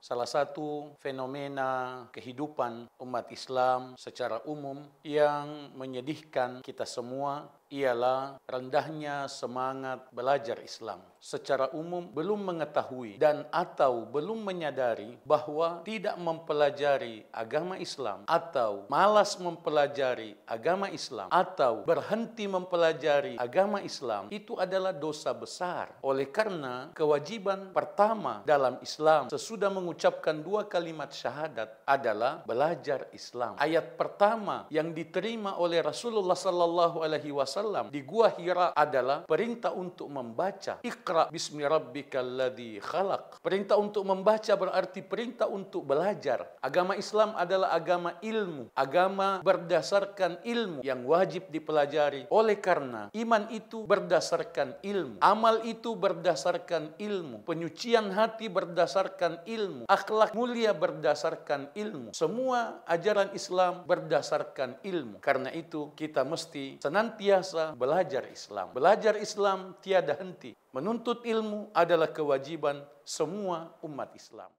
Salah satu fenomena kehidupan umat Islam secara umum yang menyedihkan kita semua ialah rendahnya semangat belajar Islam. Secara umum belum mengetahui dan atau belum menyadari bahwa tidak mempelajari agama Islam atau malas mempelajari agama Islam atau berhenti mempelajari agama Islam itu adalah dosa besar. Oleh karena kewajiban pertama dalam Islam sesudah mengucapkan 2 kalimat syahadat adalah belajar Islam. Ayat pertama yang diterima oleh Rasulullah sallallahu alaihi wasallam di Gua Hira adalah perintah untuk membaca. Iqra bismi rabbikal ladzi khalaq. Perintah untuk membaca berarti perintah untuk belajar. Agama Islam adalah agama ilmu, agama berdasarkan ilmu yang wajib dipelajari. Oleh karena iman itu berdasarkan ilmu, amal itu berdasarkan ilmu, penyucian hati berdasarkan ilmu, akhlak mulia berdasarkan ilmu. Semua ajaran Islam berdasarkan ilmu. Karena itu kita mesti senantiasa belajar Islam. Belajar Islam tiada henti. Menuntut ilmu adalah kewajiban semua umat Islam.